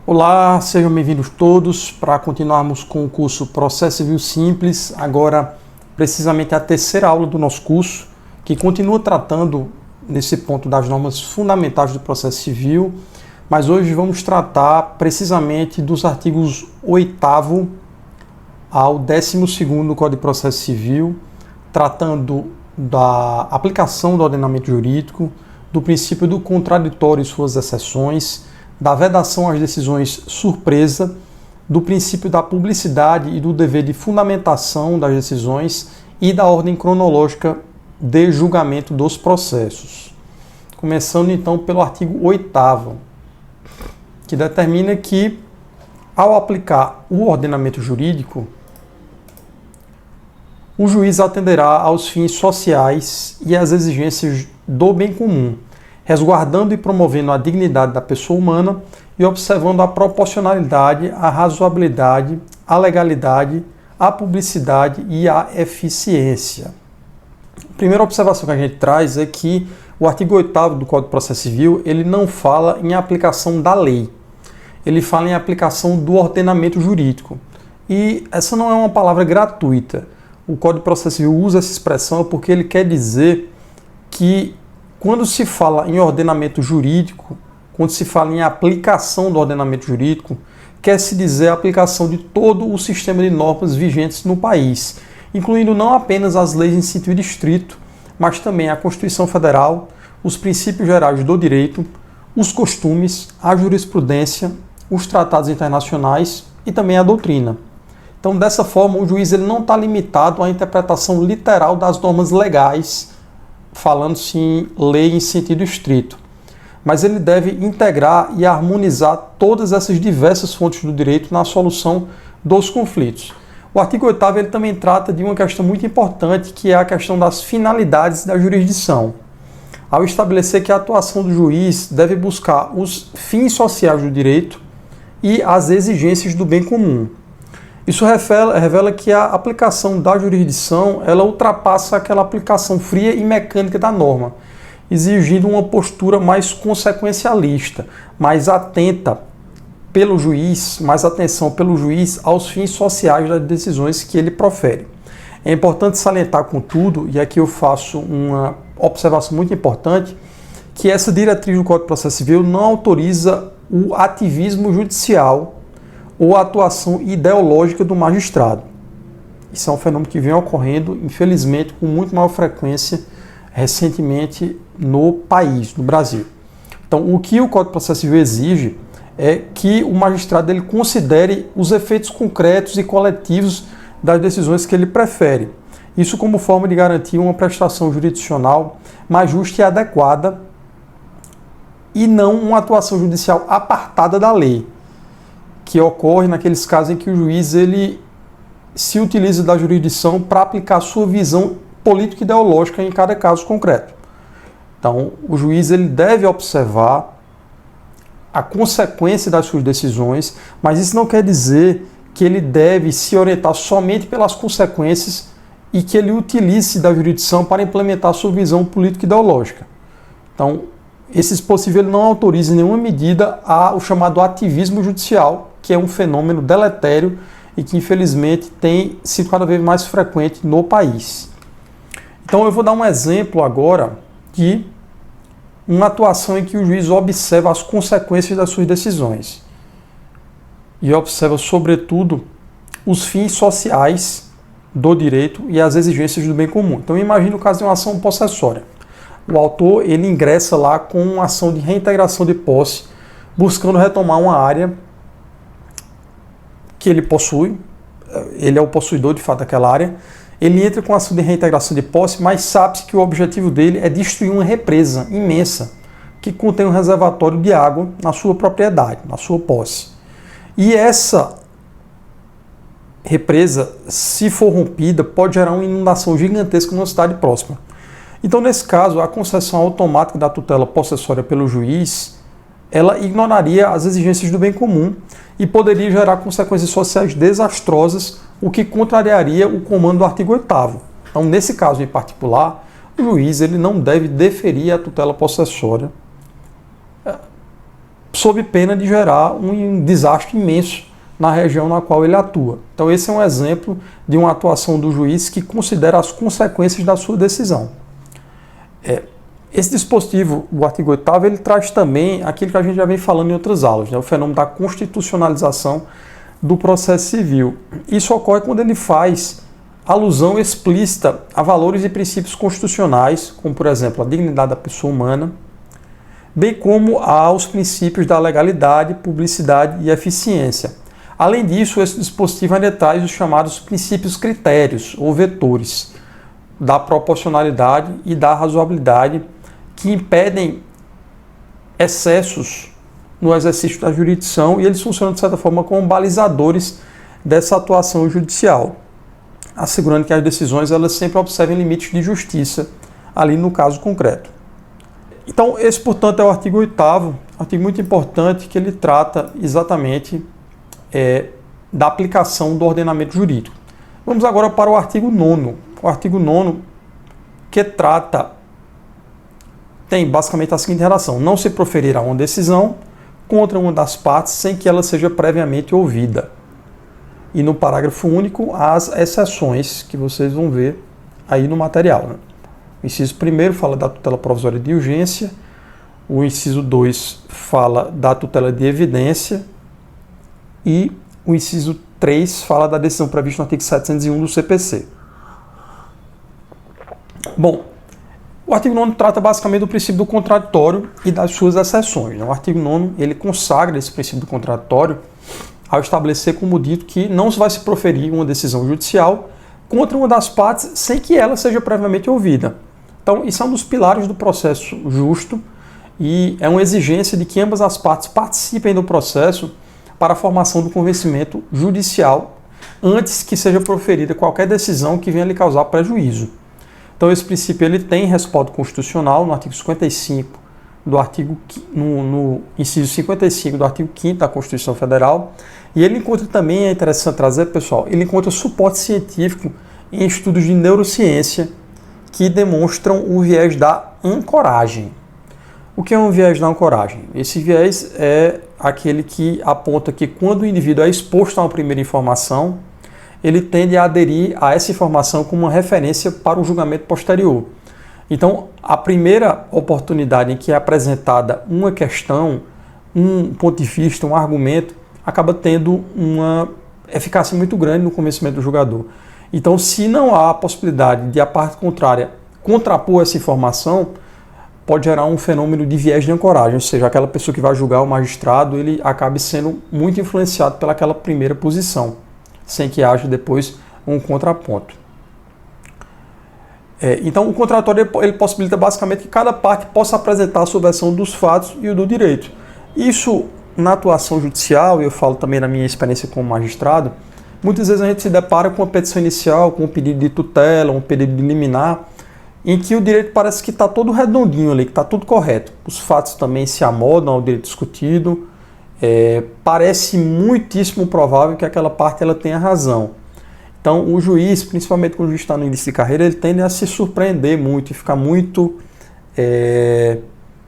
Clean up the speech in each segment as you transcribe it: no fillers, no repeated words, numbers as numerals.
Olá, sejam bem-vindos todos para continuarmos com o curso Processo Civil Simples, agora precisamente a terceira aula do nosso curso, que continua tratando nesse ponto das normas fundamentais do processo civil, mas hoje vamos tratar precisamente dos artigos 8º ao 12º do Código de Processo Civil, tratando da aplicação do ordenamento jurídico, do princípio do contraditório e suas exceções, da vedação às decisões surpresa, do princípio da publicidade e do dever de fundamentação das decisões e da ordem cronológica de julgamento dos processos. Começando então pelo artigo 8º, que determina que, ao aplicar o ordenamento jurídico, o juiz atenderá aos fins sociais e às exigências do bem comum, resguardando e promovendo a dignidade da pessoa humana e observando a proporcionalidade, a razoabilidade, a legalidade, a publicidade e a eficiência. A primeira observação que a gente traz é que o artigo 8º do Código de Processo Civil, ele não fala em aplicação da lei, ele fala em aplicação do ordenamento jurídico. E essa não é uma palavra gratuita. O Código de Processo Civil usa essa expressão porque ele quer dizer que quando se fala em ordenamento jurídico, quando se fala em aplicação do ordenamento jurídico, quer-se dizer a aplicação de todo o sistema de normas vigentes no país, incluindo não apenas as leis em sentido estrito, mas também a Constituição Federal, os princípios gerais do direito, os costumes, a jurisprudência, os tratados internacionais e também a doutrina. Então, dessa forma, o juiz ele não está limitado à interpretação literal das normas legais, falando-se em lei em sentido estrito, mas ele deve integrar e harmonizar todas essas diversas fontes do direito na solução dos conflitos. O artigo 8º ele também trata de uma questão muito importante, que é a questão das finalidades da jurisdição, ao estabelecer que a atuação do juiz deve buscar os fins sociais do direito e as exigências do bem comum. Isso revela que a aplicação da jurisdição ela ultrapassa aquela aplicação fria e mecânica da norma, exigindo uma postura mais consequencialista, mais atenta pelo juiz, mais atenção pelo juiz aos fins sociais das decisões que ele profere. É importante salientar, contudo, e aqui eu faço uma observação muito importante, que essa diretriz do Código de Processo Civil não autoriza o ativismo judicial ou a atuação ideológica do magistrado. Isso é um fenômeno que vem ocorrendo, infelizmente, com muito maior frequência recentemente no país, no Brasil. Então, o que o Código de Processo Civil exige é que o magistrado ele considere os efeitos concretos e coletivos das decisões que ele prefere. Isso como forma de garantir uma prestação jurisdicional mais justa e adequada e não uma atuação judicial apartada da lei, que ocorre naqueles casos em que o juiz ele se utiliza da jurisdição para aplicar sua visão político-ideológica em cada caso concreto. Então, o juiz ele deve observar a consequência das suas decisões, mas isso não quer dizer que ele deve se orientar somente pelas consequências e que ele utilize da jurisdição para implementar sua visão político-ideológica. Então, esse dispositivo ele não autoriza em nenhuma medida o chamado ativismo judicial, que é um fenômeno deletério e que, infelizmente, tem sido cada vez mais frequente no país. Então, eu vou dar um exemplo agora de uma atuação em que o juiz observa as consequências das suas decisões e observa, sobretudo, os fins sociais do direito e as exigências do bem comum. Então, imagine o caso de uma ação possessória. O autor ele ingressa lá com uma ação de reintegração de posse, buscando retomar uma área que ele possui, ele é o possuidor de fato daquela área. Ele entra com a ação de reintegração de posse, mas sabe-se que o objetivo dele é destruir uma represa imensa que contém um reservatório de água na sua propriedade, na sua posse. E essa represa, se for rompida, pode gerar uma inundação gigantesca numa cidade próxima. Então, nesse caso, a concessão automática da tutela possessória pelo juiz, ela ignoraria as exigências do bem comum e poderia gerar consequências sociais desastrosas, o que contrariaria o comando do artigo 8º. Então, nesse caso em particular, o juiz ele não deve deferir a tutela possessória sob pena de gerar um desastre imenso na região na qual ele atua. Então esse é um exemplo de uma atuação do juiz que considera as consequências da sua decisão. Esse dispositivo, o artigo 8º, ele traz também aquilo que a gente já vem falando em outras aulas, né, o fenômeno da constitucionalização do processo civil. Isso ocorre quando ele faz alusão explícita a valores e princípios constitucionais, como por exemplo a dignidade da pessoa humana, bem como aos princípios da legalidade, publicidade e eficiência. Além disso, esse dispositivo ainda traz os chamados princípios critérios ou vetores da proporcionalidade e da razoabilidade, que impedem excessos no exercício da jurisdição, e eles funcionam de certa forma como balizadores dessa atuação judicial, assegurando que as decisões elas sempre observem limites de justiça ali no caso concreto. Então, esse, portanto, é o artigo 8º, artigo muito importante, que ele trata exatamente da aplicação do ordenamento jurídico. Vamos agora para o artigo 9º. O artigo 9º que tem basicamente a seguinte relação: não se proferirá uma decisão contra uma das partes sem que ela seja previamente ouvida. E no parágrafo único, as exceções que vocês vão ver aí no material, né? O inciso 1º fala da tutela provisória de urgência, o inciso 2 fala da tutela de evidência e o inciso 3 fala da decisão prevista no artigo 701 do CPC. Bom, o artigo 9º trata basicamente do princípio do contraditório e das suas exceções. O artigo 9º ele consagra esse princípio do contraditório ao estabelecer como dito que não vai se proferir uma decisão judicial contra uma das partes sem que ela seja previamente ouvida. Então, isso é um dos pilares do processo justo e é uma exigência de que ambas as partes participem do processo para a formação do convencimento judicial antes que seja proferida qualquer decisão que venha lhe causar prejuízo. Então, esse princípio ele tem respaldo constitucional no artigo 55 do artigo no inciso 55 do artigo 5º da Constituição Federal, e ele encontra também, é interessante trazer, pessoal, ele encontra suporte científico em estudos de neurociência que demonstram o viés da ancoragem. O que é um viés da ancoragem? Esse viés é aquele que aponta que quando o indivíduo é exposto a uma primeira informação, ele tende a aderir a essa informação como uma referência para o julgamento posterior. Então, a primeira oportunidade em que é apresentada uma questão, um ponto de vista, um argumento, acaba tendo uma eficácia muito grande no convencimento do julgador. Então, se não há a possibilidade de a parte contrária contrapor essa informação, pode gerar um fenômeno de viés de ancoragem, ou seja, aquela pessoa que vai julgar o magistrado, ele acabe sendo muito influenciado pelaquela primeira posição, sem que haja depois um contraponto. Então, o contraditório ele possibilita basicamente que cada parte possa apresentar a sua versão dos fatos e o do direito. Isso, na atuação judicial, e eu falo também na minha experiência como magistrado, muitas vezes a gente se depara com uma petição inicial, com um pedido de tutela, um pedido de liminar, em que o direito parece que está todo redondinho ali, que está tudo correto. Os fatos também se amodam ao direito discutido. Parece muitíssimo provável que aquela parte ela tenha razão. Então, o juiz, principalmente quando o juiz está no início de carreira, ele tende a se surpreender muito e ficar muito...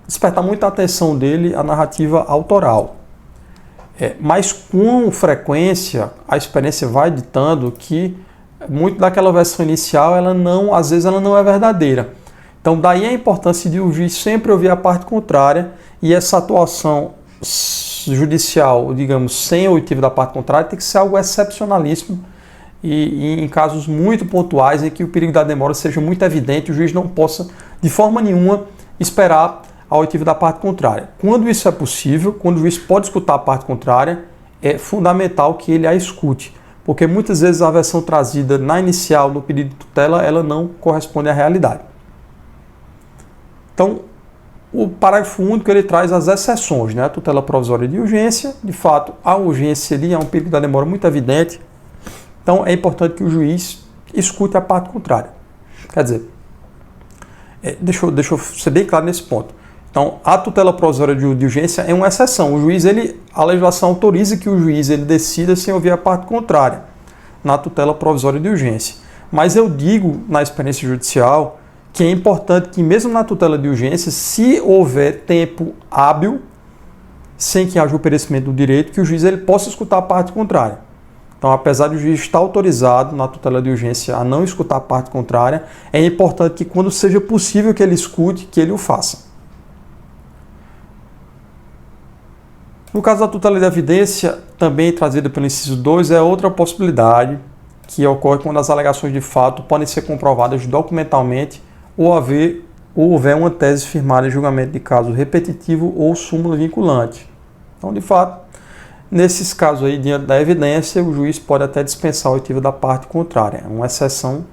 despertar muita atenção dele a narrativa autoral. Mas com frequência a experiência vai ditando que muito daquela versão inicial às vezes ela não é verdadeira. Então daí a importância de o juiz sempre ouvir a parte contrária, e essa atuação judicial, digamos, sem a oitiva da parte contrária, tem que ser algo excepcionalíssimo e em casos muito pontuais em que o perigo da demora seja muito evidente, o juiz não possa de forma nenhuma esperar a oitiva da parte contrária. Quando isso é possível, quando o juiz pode escutar a parte contrária, é fundamental que ele a escute, porque muitas vezes a versão trazida na inicial no pedido de tutela, ela não corresponde à realidade. Então, o parágrafo único ele traz as exceções, né? A tutela provisória de urgência, de fato, a urgência ali é um perigo da demora muito evidente, então é importante que o juiz escute a parte contrária. Quer dizer, deixa eu ser bem claro nesse ponto. Então, a tutela provisória de urgência é uma exceção. A legislação autoriza que o juiz ele decida sem ouvir a parte contrária na tutela provisória de urgência. Mas eu digo, na experiência judicial, que é importante que mesmo na tutela de urgência, se houver tempo hábil, sem que haja o perecimento do direito, que o juiz ele possa escutar a parte contrária. Então, apesar de o juiz estar autorizado na tutela de urgência a não escutar a parte contrária, é importante que quando seja possível que ele escute, que ele o faça. No caso da tutela de evidência, também trazida pelo inciso 2, é outra possibilidade que ocorre quando as alegações de fato podem ser comprovadas documentalmente ou houver uma tese firmada em julgamento de caso repetitivo ou súmula vinculante. Então, de fato, nesses casos aí, diante da evidência, o juiz pode até dispensar a oitiva da parte contrária. É uma exceção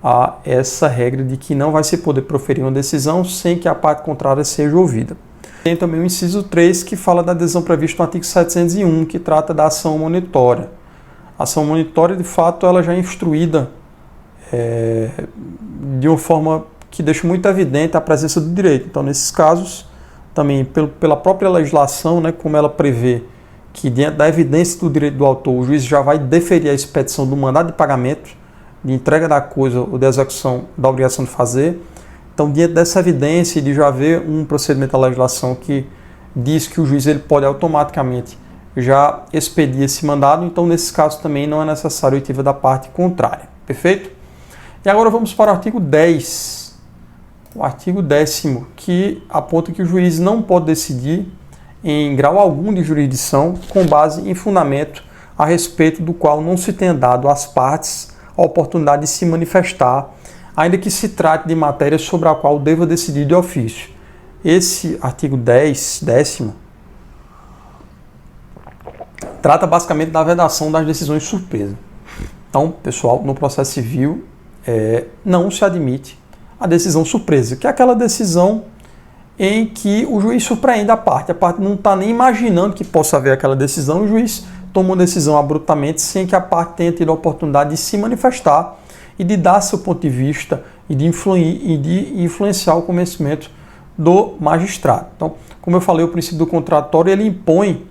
a essa regra de que não vai se poder proferir uma decisão sem que a parte contrária seja ouvida. Tem também o inciso 3, que fala da adesão prevista no artigo 701, que trata da ação monitória. A ação monitória, de fato, ela já é instruída de uma forma que deixa muito evidente a presença do direito. Então, nesses casos, também pela própria legislação, né, como ela prevê que, diante da evidência do direito do autor, o juiz já vai deferir a expedição do mandado de pagamento, de entrega da coisa ou de execução da obrigação de fazer. Então, diante dessa evidência e de já haver um procedimento da legislação que diz que o juiz ele pode automaticamente já expedir esse mandado, então, nesses casos também não é necessário a oitiva da parte contrária. Perfeito? E agora vamos para o artigo 10. O artigo 10º, que aponta que o juiz não pode decidir em grau algum de jurisdição com base em fundamento a respeito do qual não se tenha dado às partes a oportunidade de se manifestar, ainda que se trate de matéria sobre a qual deva decidir de ofício. Esse artigo 10º, trata basicamente da vedação das decisões surpresa. Então, pessoal, no processo civil não se admite a decisão surpresa, que é aquela decisão em que o juiz surpreende a parte não está nem imaginando que possa haver aquela decisão, o juiz toma uma decisão abruptamente sem que a parte tenha tido a oportunidade de se manifestar e de dar seu ponto de vista e de influenciar o convencimento do magistrado. Então, como eu falei, o princípio do contraditório ele impõe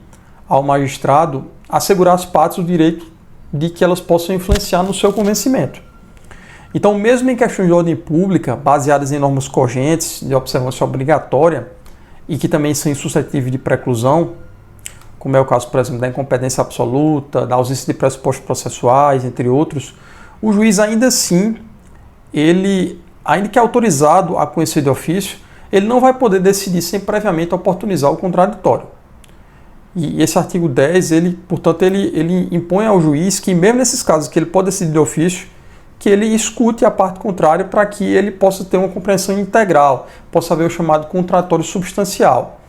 ao magistrado assegurar às partes o direito de que elas possam influenciar no seu convencimento. Então, mesmo em questões de ordem pública, baseadas em normas cogentes de observância obrigatória e que também são insuscetíveis de preclusão, como é o caso, por exemplo, da incompetência absoluta, da ausência de pressupostos processuais, entre outros, o juiz ainda assim, ainda que autorizado a conhecer de ofício, ele não vai poder decidir sem previamente oportunizar o contraditório. E esse artigo 10, portanto, ele impõe ao juiz que, mesmo nesses casos que ele pode decidir de ofício, que ele escute a parte contrária para que ele possa ter uma compreensão integral, possa haver o chamado contraditório substancial.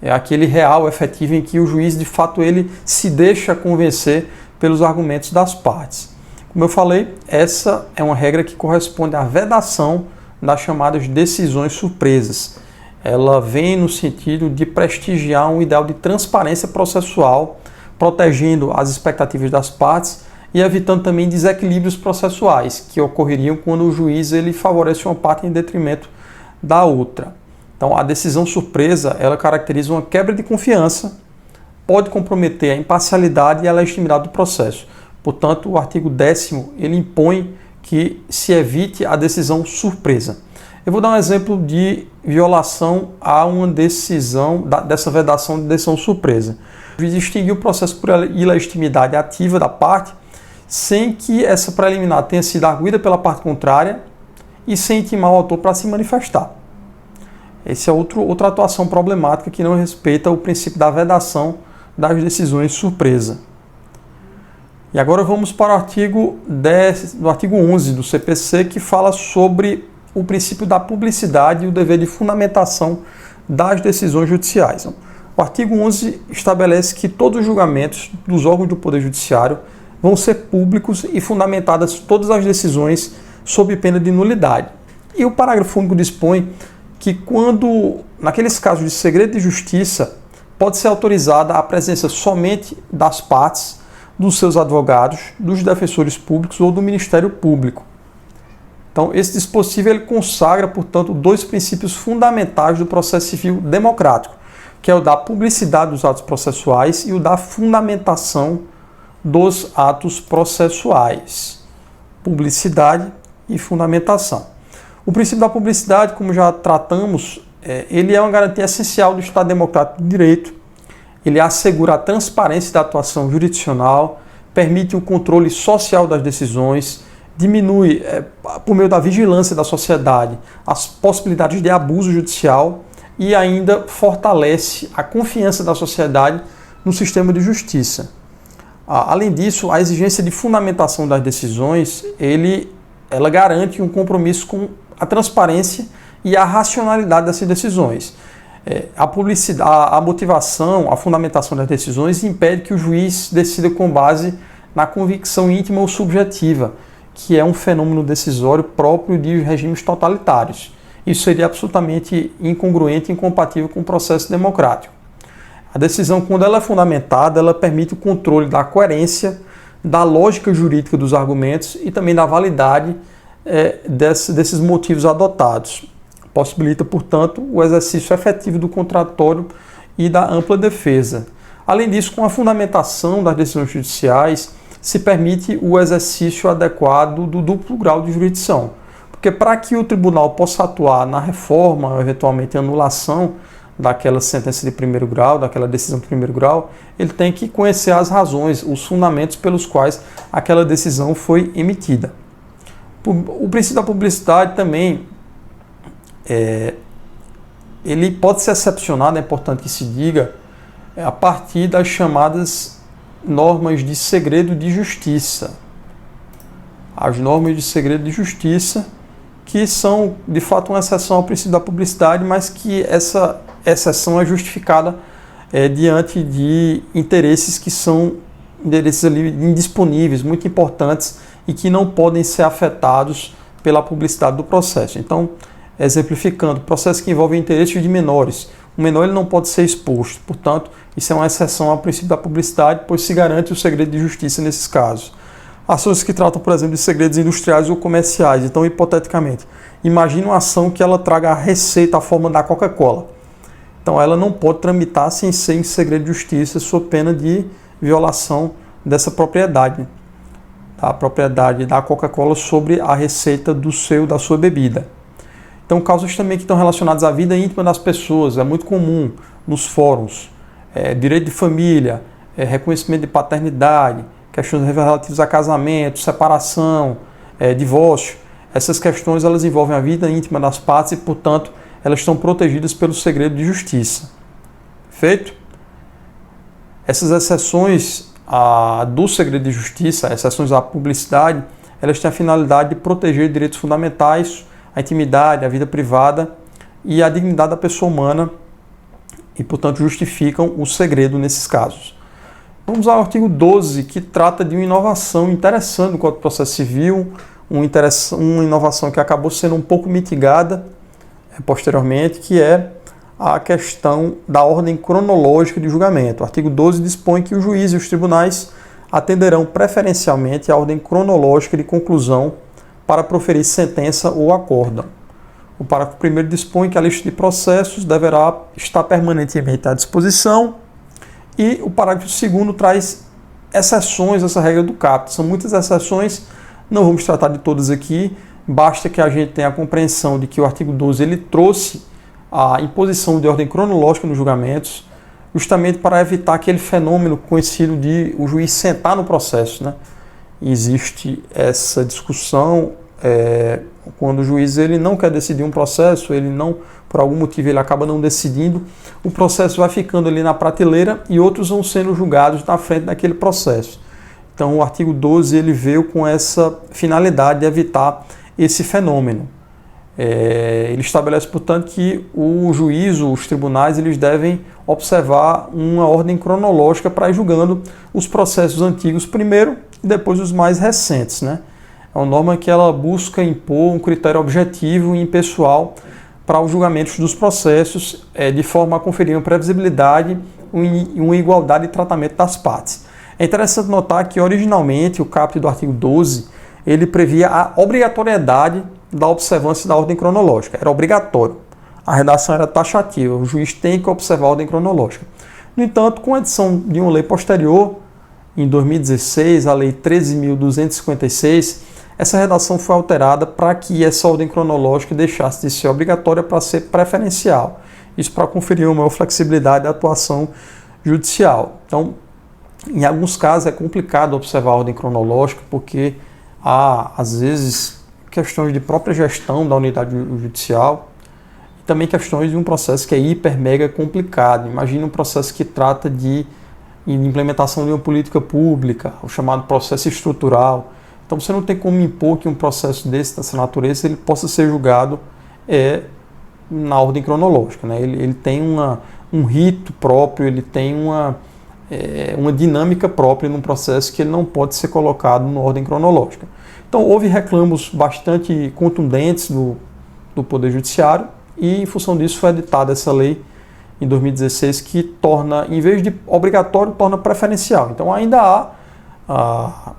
É aquele real, efetivo, em que o juiz, de fato, ele se deixa convencer pelos argumentos das partes. Como eu falei, essa é uma regra que corresponde à vedação das chamadas decisões surpresas. Ela vem no sentido de prestigiar um ideal de transparência processual, protegendo as expectativas das partes e evitando também desequilíbrios processuais que ocorreriam quando o juiz ele favorece uma parte em detrimento da outra. Então, a decisão surpresa, ela caracteriza uma quebra de confiança, pode comprometer a imparcialidade e a legitimidade do processo. Portanto, o artigo 10º, ele impõe que se evite a decisão surpresa. Eu vou dar um exemplo de violação a uma decisão, dessa vedação de decisão surpresa. O juiz extinguiu o processo por ilegitimidade ativa da parte, sem que essa preliminar tenha sido arguida pela parte contrária e sem intimar o autor para se manifestar. Essa é outra atuação problemática que não respeita o princípio da vedação das decisões surpresa. E agora vamos para o artigo 11 do CPC, que fala sobre o princípio da publicidade e o dever de fundamentação das decisões judiciais. O artigo 11 estabelece que todos os julgamentos dos órgãos do Poder Judiciário vão ser públicos e fundamentadas todas as decisões sob pena de nulidade. E o parágrafo único dispõe que naqueles casos de segredo de justiça, pode ser autorizada a presença somente das partes, dos seus advogados, dos defensores públicos ou do Ministério Público. Então, esse dispositivo ele consagra, portanto, dois princípios fundamentais do processo civil democrático, que é o da publicidade dos atos processuais e o da fundamentação dos atos processuais. Publicidade e fundamentação. O princípio da publicidade, como já tratamos, ele é uma garantia essencial do Estado Democrático de Direito, ele assegura a transparência da atuação jurisdicional, permite o controle social das decisões, diminui, por meio da vigilância da sociedade, as possibilidades de abuso judicial e ainda fortalece a confiança da sociedade no sistema de justiça. Além disso, a exigência de fundamentação das decisões, ela garante um compromisso com a transparência e a racionalidade dessas decisões. A publicidade, a motivação, a fundamentação das decisões impede que o juiz decida com base na convicção íntima ou subjetiva, que é um fenômeno decisório próprio de regimes totalitários. Isso seria absolutamente incongruente e incompatível com o processo democrático. A decisão, quando ela é fundamentada, ela permite o controle da coerência, da lógica jurídica dos argumentos e também da validade desses motivos adotados. Possibilita, portanto, o exercício efetivo do contraditório e da ampla defesa. Além disso, com a fundamentação das decisões judiciais, se permite o exercício adequado do duplo grau de jurisdição. Porque para que o tribunal possa atuar na reforma, ou eventualmente anulação daquela sentença de primeiro grau, daquela decisão de primeiro grau, ele tem que conhecer as razões, os fundamentos pelos quais aquela decisão foi emitida. O princípio da publicidade também ele pode ser excepcionado, é importante que se diga, a partir das chamadas normas de segredo de justiça. As normas de segredo de justiça, que são, de fato, uma exceção ao princípio da publicidade, mas que essa exceção é justificada diante de interesses que são interesses ali indisponíveis, muito importantes e que não podem ser afetados pela publicidade do processo. Então, exemplificando, processos que envolvem interesses de menores. O menor ele não pode ser exposto, portanto, isso é uma exceção ao princípio da publicidade, pois se garante o segredo de justiça nesses casos. Ações que tratam, por exemplo, de segredos industriais ou comerciais. Então, hipoteticamente, imagine uma ação que ela traga a receita, a forma da Coca-Cola. Então, ela não pode tramitar sem ser em segredo de justiça, sob pena de violação dessa propriedade, da propriedade da Coca-Cola sobre a receita da sua bebida. Então, causas também que estão relacionadas à vida íntima das pessoas, é muito comum nos fóruns, direito de família, reconhecimento de paternidade, questões relativas a casamento, separação, divórcio. Essas questões elas envolvem a vida íntima das partes e, portanto, elas estão protegidas pelo segredo de justiça. Feito? Essas exceções do segredo de justiça, exceções à publicidade, elas têm a finalidade de proteger direitos fundamentais, a intimidade, a vida privada e a dignidade da pessoa humana e, portanto, justificam o segredo nesses casos. Vamos ao artigo 12, que trata de uma inovação interessante no Código de Processo Civil, uma inovação que acabou sendo um pouco mitigada posteriormente, que é a questão da ordem cronológica de julgamento. O artigo 12 dispõe que o juiz e os tribunais atenderão preferencialmente à ordem cronológica de conclusão para proferir sentença ou acórdão. O parágrafo 1º dispõe que a lista de processos deverá estar permanentemente à disposição e o parágrafo 2º traz exceções a essa regra do caput. São muitas exceções, não vamos tratar de todas aqui, basta que a gente tenha a compreensão de que o artigo 12 ele trouxe a imposição de ordem cronológica nos julgamentos, justamente para evitar aquele fenômeno conhecido de o juiz sentar no processo, né? Existe essa discussão quando o juiz ele não quer decidir um processo, ele não, por algum motivo ele acaba não decidindo, o processo vai ficando ali na prateleira e outros vão sendo julgados na frente daquele processo. Então o artigo 12 ele veio com essa finalidade de evitar esse fenômeno. Ele estabelece, portanto, que o juízo, os tribunais, eles devem observar uma ordem cronológica para ir julgando os processos antigos primeiro e depois os mais recentes, né? É uma norma que ela busca impor um critério objetivo e impessoal para os julgamentos dos processos, de forma a conferir uma previsibilidade e uma igualdade de tratamento das partes. É interessante notar que, originalmente, o caput do artigo 12, ele previa a obrigatoriedade da observância da ordem cronológica. Era obrigatório. A redação era taxativa. O juiz tem que observar a ordem cronológica. No entanto, com a edição de uma lei posterior, em 2016, a Lei 13.256, essa redação foi alterada para que essa ordem cronológica deixasse de ser obrigatória para ser preferencial. Isso para conferir uma maior flexibilidade da atuação judicial. Então, em alguns casos é complicado observar a ordem cronológica porque há, às vezes, questões de própria gestão da unidade judicial e também questões de um processo que é hiper, mega complicado. Imagina um processo que trata de implementação de uma política pública, o chamado processo estrutural. Então você não tem como impor que um processo dessa natureza ele possa ser julgado na ordem cronológica, né? Ele tem um rito próprio, ele tem uma dinâmica própria num processo que ele não pode ser colocado na ordem cronológica. Então houve reclamos bastante contundentes do Poder Judiciário e em função disso foi editada essa lei em 2016 que torna, em vez de obrigatório, torna preferencial. Então ainda há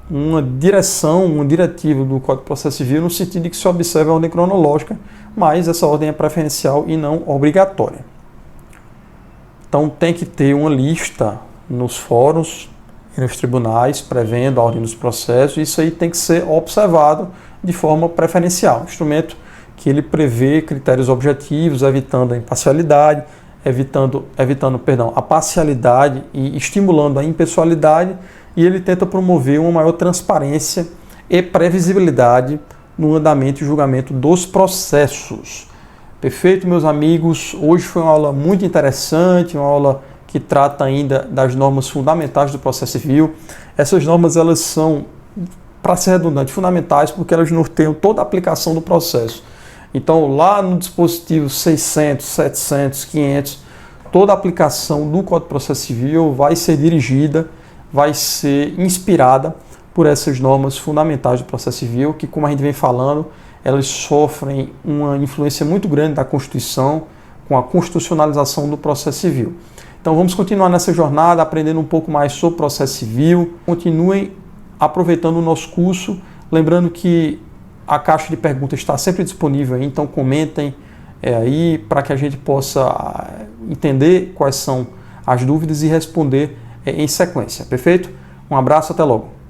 uma direção, uma diretiva do Código de Processo Civil no sentido de que se observe a ordem cronológica, mas essa ordem é preferencial e não obrigatória. Então tem que ter uma lista nos fóruns e nos tribunais prevendo a ordem dos processos, e isso aí tem que ser observado de forma preferencial. Um instrumento que ele prevê critérios objetivos, evitando a imparcialidade, evitando a parcialidade e estimulando a impessoalidade, e ele tenta promover uma maior transparência e previsibilidade no andamento e julgamento dos processos. Perfeito, meus amigos? Hoje foi uma aula muito interessante, uma aula que trata ainda das normas fundamentais do processo civil. Essas normas, elas são, para ser redundante, fundamentais porque elas norteiam toda a aplicação do processo. Então, lá no dispositivo 600, 700, 500, toda a aplicação do Código de Processo Civil vai ser dirigida, vai ser inspirada por essas normas fundamentais do processo civil, que, como a gente vem falando, elas sofrem uma influência muito grande da Constituição, com a constitucionalização do processo civil. Então vamos continuar nessa jornada, aprendendo um pouco mais sobre o processo civil. Continuem aproveitando o nosso curso, lembrando que a caixa de perguntas está sempre disponível aí, então comentem aí para que a gente possa entender quais são as dúvidas e responder em sequência. Perfeito? Um abraço, até logo.